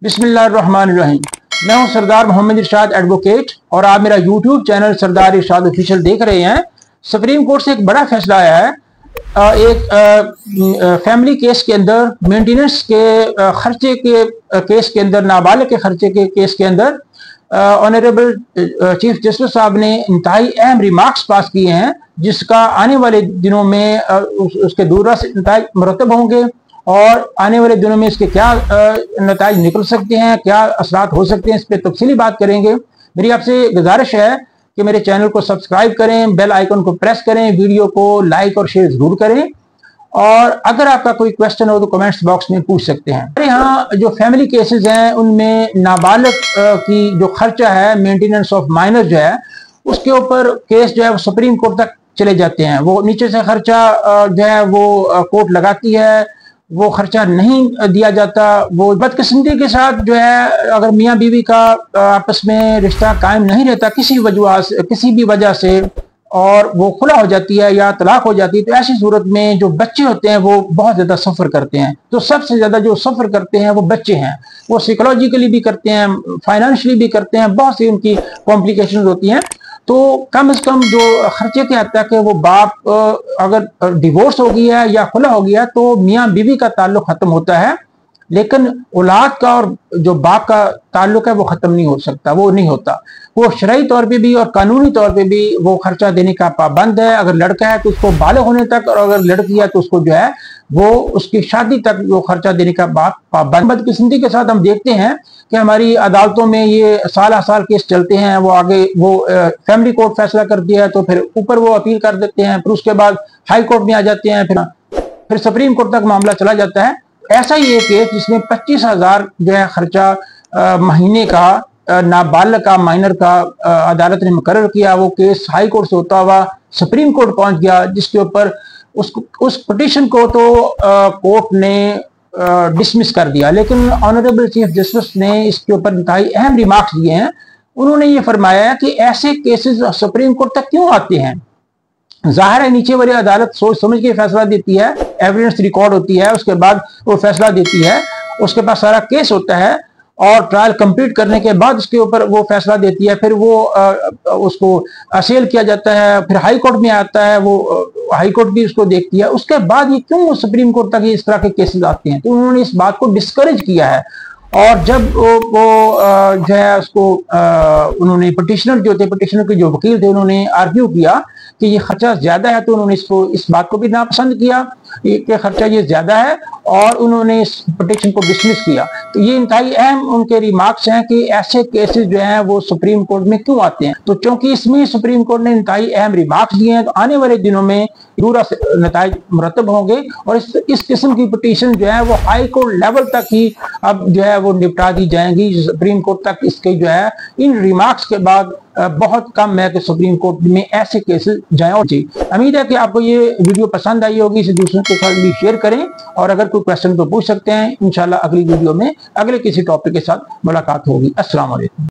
बिस्मिल्लाहिर्रहमानिर्रहीम। मैं हूं सरदार मोहम्मद इरशाद एडवोकेट और आप मेरा यूट्यूब चैनल सरदार इरशाद ऑफिशियल देख रहे हैं। सुप्रीम कोर्ट से एक बड़ा फैसला आया है। एक फैमिली केस के अंदर मेंटेनेंस के खर्चे के केस के अंदर, नाबालिग के खर्चे के केस के अंदर ऑनरेबल चीफ जस्टिस साहब ने इंतहाई अहम रिमार्क्स पास किए हैं, जिसका आने वाले दिनों में उसके दूर से नताइज मुरतब होंगे और आने वाले दिनों में इसके क्या नताइज निकल सकते हैं, क्या असरात हो सकते हैं, इस पर तफसीली बात करेंगे। मेरी आपसे गुजारिश है कि मेरे चैनल को सब्सक्राइब करें, बेल आइकन को प्रेस करें, वीडियो को लाइक और शेयर जरूर करें और अगर आपका कोई क्वेश्चन हो तो कमेंट्स बॉक्स में पूछ सकते हैं। हमारे यहाँ जो फैमिली केसेस हैं उनमें नाबालिग की जो खर्चा है, मेंटेनेंस ऑफ माइनर जो है, उसके ऊपर केस जो है वो सुप्रीम कोर्ट तक चले जाते हैं। वो नीचे से खर्चा जो है वो कोर्ट लगाती है, वो खर्चा नहीं दिया जाता। वो बदकिस्मती के साथ जो है, अगर मियाँ बीवी का आपस में रिश्ता कायम नहीं रहता किसी भी वजह से और वो खुला हो जाती है या तलाक हो जाती है, तो ऐसी सूरत में जो बच्चे होते हैं वो बहुत ज्यादा सफर करते हैं। तो सबसे ज्यादा जो सफर करते हैं वो बच्चे हैं। वो साइकोलॉजिकली भी करते हैं, फाइनेंशियली भी करते हैं, बहुत सी उनकी कॉम्प्लिकेशंस होती हैं। तो कम से कम जो खर्चे के हद तक है वो बाप अगर डिवोर्स हो गया है या खुला हो गया तो मियाँ बीवी का ताल्लुक खत्म होता है, लेकिन औलाद का और जो बाप का ताल्लुक है वो खत्म नहीं हो सकता, वो नहीं होता। वो शरई तौर पे भी और कानूनी तौर पे भी वो खर्चा देने का पाबंद है। अगर लड़का है तो उसको बालिग होने तक और अगर लड़की है तो उसको जो है वो उसकी शादी तक वो खर्चा देने का पाबंद। बदकिस्मती के साथ हम देखते हैं कि हमारी अदालतों में ये साल केस चलते हैं। वो आगे वो फैमिली कोर्ट फैसला कर दिया है तो फिर ऊपर वो अपील कर देते हैं, फिर उसके बाद हाई कोर्ट में आ जाते हैं, फिर सुप्रीम कोर्ट तक मामला चला जाता है। ऐसा ही एक केस जिसमें 25,000 जो है खर्चा महीने का नाबालिग का, माइनर का अदालत ने मुकर्रर किया। वो केस हाई कोर्ट से होता हुआ सुप्रीम कोर्ट पहुंच गया, जिसके ऊपर उस पिटीशन को तो कोर्ट ने डिसमिस कर दिया, लेकिन ऑनरेबल चीफ जस्टिस ने इसके ऊपर इंतहाई अहम रिमार्क्स दिए हैं। उन्होंने ये फरमाया कि ऐसे केसेस सुप्रीम कोर्ट तक क्यों आते हैं। जाहिर है नीचे वाली अदालत सोच समझ के फैसला देती है, एविडेंस रिकॉर्ड होती है, उसके बाद वो फैसला देती है, उसके पास सारा केस होता है और ट्रायल कंप्लीट करने के बाद उसके ऊपर वो फैसला देती है। फिर वो उसको असेल किया जाता है, फिर हाई कोर्ट में आता है, वो हाई कोर्ट भी उसको देखती है। उसके बाद ये क्यों सुप्रीम कोर्ट तक इस तरह के केसेस आते हैं, तो उन्होंने इस बात को डिस्करेज किया है। और जब वो जो है उसको उन्होंने पिटिशनर के जो वकील थे उन्होंने आर्ग्यू किया कि ये खर्चा ज्यादा है, तो उन्होंने इस बात को भी नापसंद किया कि खर्चा ये ज्यादा है और उन्होंने इस पिटीशन को डिसमिस किया। तो ये इंतहाई अहम उनके रिमार्क्स हैं कि ऐसे केसेस जो हैं वो सुप्रीम कोर्ट में क्यों आते हैं। तो क्योंकि इसमें सुप्रीम कोर्ट ने इंतहाई अहम रिमार्क्स दिए हैं, तो आने वाले दिनों में पूरा नताइज मुरतब होंगे और इस किस्म की पिटीशन जो है वो हाई कोर्ट लेवल तक ही अब जो है वो निपटा दी जाएंगी। सुप्रीम कोर्ट तक इसके जो है इन रिमार्क्स के बाद बहुत कम है कि सुप्रीम कोर्ट में ऐसे केसेस जाएं। और जी उम्मीद है कि आपको ये वीडियो पसंद आई होगी, इसे दूसरों के साथ भी शेयर करें और अगर कोई क्वेश्चन तो पूछ सकते हैं। इंशाल्लाह अगली वीडियो में अगले किसी टॉपिक के साथ मुलाकात होगी। अस्सलाम वालेकुम।